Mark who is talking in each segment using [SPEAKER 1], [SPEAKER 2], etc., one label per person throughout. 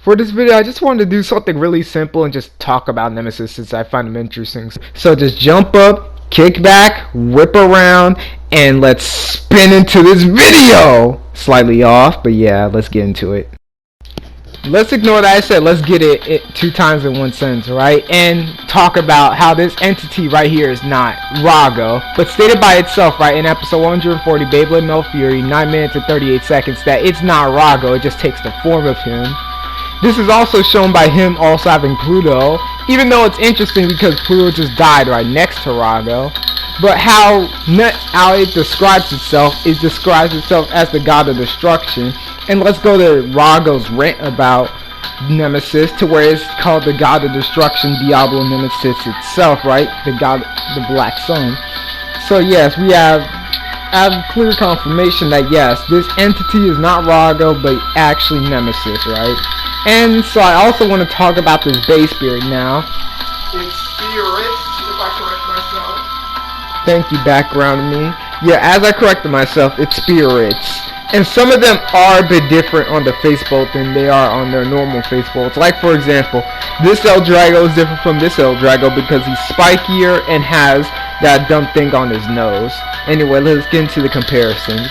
[SPEAKER 1] For this video, I just wanted to do something really simple and just talk about Nemesis since I find him interesting. So just jump up, kick back, whip around, and let's spin into this video! Slightly off, but yeah, let's get into it. Let's ignore that I said let's get it 2 times in one sentence, right? And talk about how this entity right here is not Rago, but stated by itself, right, in episode 140, Beyblade Male Fury, 9 minutes and 38 seconds, that it's not Rago, it just takes the form of him. This is also shown by him also having Pluto, even though it's interesting because Pluto just died right next to Rago. But how it describes itself as the god of destruction. And let's go to Rago's rant about Nemesis, to where it's called the god of destruction, Diablo Nemisis itself, right? The god, the black sun. So yes, we have clear confirmation that yes, this entity is not Rago, but actually Nemesis, right? And so I also want to talk about this base spirit now.
[SPEAKER 2] It's spirits, if I correct myself.
[SPEAKER 1] Thank you, background me. Yeah, as I corrected myself, it's spirits. And some of them are a bit different on the face bolt than they are on their normal face bolts. Like, for example, this El Drago is different from this El Drago because he's spikier and has that dumb thing on his nose. Anyway, let's get into the comparisons.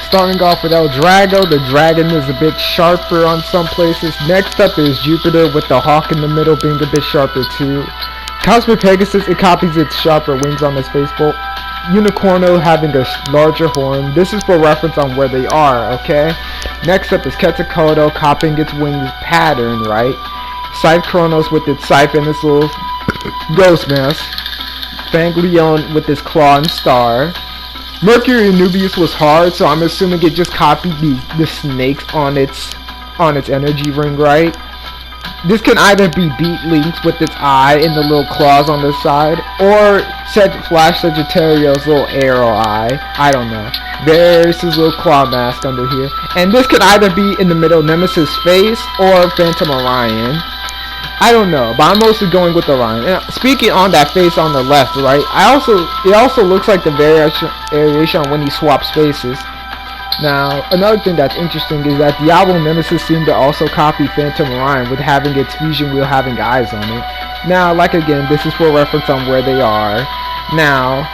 [SPEAKER 1] Starting off with El Drago, the dragon is a bit sharper on some places. Next up is Jupiter with the hawk in the middle being a bit sharper too. Cosmic Pegasus, it copies its sharper wings on its face bolt. Unicorno having a larger horn. This is for reference on where they are, okay? Next up is Quetzalcoatl copying its wings pattern, right? Scythe Kronos with its scythe and its little ghost mask. Fanglion with its claw and star. Mercury Nubius was hard, so I'm assuming it just copied the snakes on its energy ring, right? This can either be Beat Links with its eye and the little claws on the side, or Flash Sagittarius' little arrow eye. I don't know. There's his little claw mask under here. And this can either be in the middle Nemesis face or Phantom Orion. I don't know, but I'm mostly going with Orion. And speaking on that face on the left, right, it also looks like the variation on when he swaps faces. Now, another thing that's interesting is that Diablo Nemisis seemed to also copy Phantom Orion with having its fusion wheel having eyes on it. Now, like again, this is for reference on where they are. Now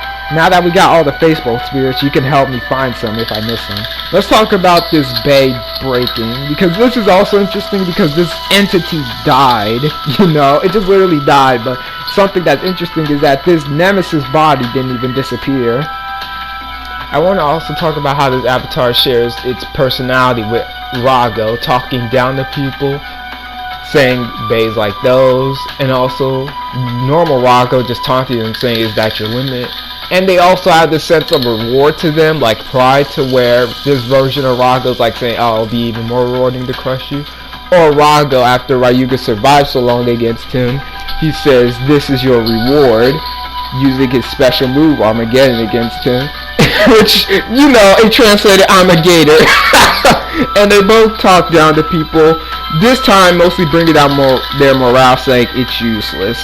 [SPEAKER 1] that we got all the face bolt spirits, you can help me find some if I miss them. Let's talk about this bay breaking, because this is also interesting because this entity died, you know, it just literally died, but something that's interesting is that this Nemesis body didn't even disappear. I want to also talk about how this avatar shares its personality with Rago, talking down to people, saying bays like those, and also normal Rago just taunting them, saying, "Is that your limit?" And they also have this sense of reward to them, like pride, to where this version of Rago is like saying, "Oh, it'll be even more rewarding to crush you." Or Rago, after Ryuga survived so long against him, he says, "This is your reward," using his special move Armageddon against him. Which, you know, it translated I'm a gator. And they both talk down to people, this time mostly bringing down their morale, saying it's useless.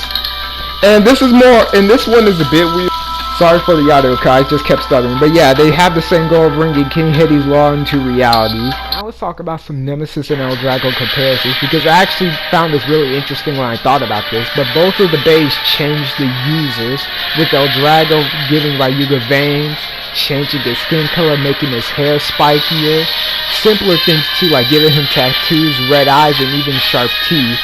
[SPEAKER 1] And this one is a bit weird. Sorry for the audio, I just kept stuttering. But yeah, they have the same goal of bringing King Hades' law into reality. Now let's talk about some Nemesis and El Drago comparisons, because I actually found this really interesting when I thought about this. But both of the bays changed the users, with El Drago giving Ryuga veins, changing his skin color, making his hair spikier. Simpler things too, like giving him tattoos, red eyes, and even sharp teeth,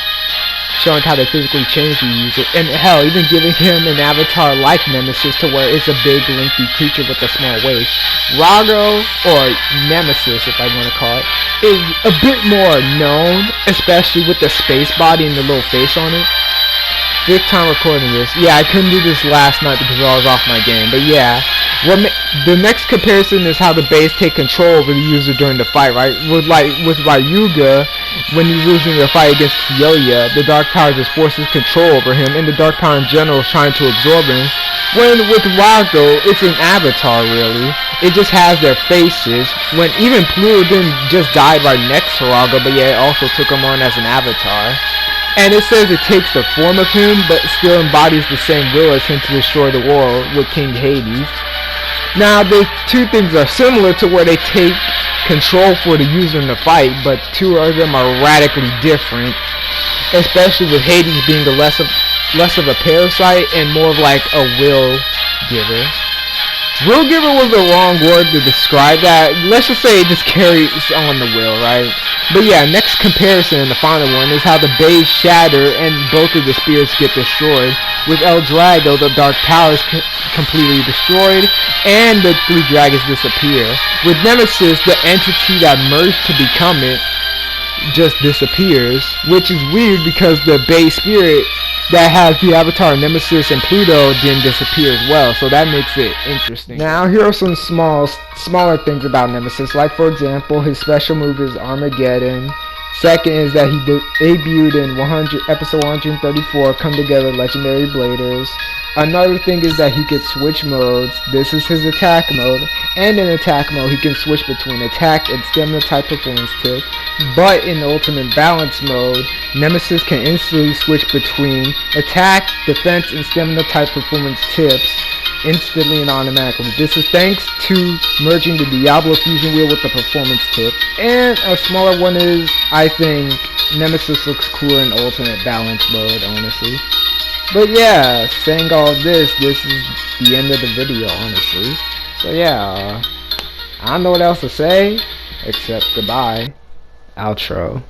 [SPEAKER 1] showing how they physically change the user. And hell, even giving him an avatar like Nemesis, to where it's a big, lengthy creature with a small waist. Rago, or Nemesis if I want to call it, is a bit more known, especially with the space body and the little face on it. 5th time recording this. Yeah, I couldn't do this last night because I was off my game, but yeah. The next comparison is how the bays take control over the user during the fight, right? With Ryuga, when he's losing the fight against Kyoya, the Dark Power just forces control over him, and the Dark Power in general is trying to absorb him. When with Rago, it's an avatar really. It just has their faces. When even Pluto didn't just die right next to Rago, but yeah, it also took him on as an avatar. And it says it takes the form of him, but still embodies the same will as him to destroy the world with King Hades. Now, the two things are similar to where they take control for the user in the fight, but two of them are radically different. Especially with Hades being less of a parasite and more of like a will giver. Will giver was the wrong word to describe that. Let's just say it just carries on the will, right? But yeah, next comparison, the final one, is how the bays shatter and both of the spirits get destroyed. With El Drago, the Dark Palace completely destroyed, and the three dragons disappear. With Nemesis, the entity that merged to become it just disappears, which is weird because the base spirit that has the avatar Nemesis and Pluto didn't disappear as well, so that makes it interesting. Now here are some smaller things about Nemesis, like for example his special move is Armageddon. Second is that he debuted in episode 134, Come Together Legendary Bladers. Another thing is that he could switch modes. This is his attack mode, and in attack mode he can switch between attack and stamina type performance tips. But in ultimate balance mode, Nemesis can instantly switch between attack, defense, and stamina type performance tips instantly and automatically. This is thanks to merging the Diablo fusion wheel with the performance tip. And a smaller one is, I think Nemesis looks cooler in ultimate balance mode, honestly. But yeah, saying all this is the end of the video, honestly. So yeah, I don't know what else to say except goodbye. Outro.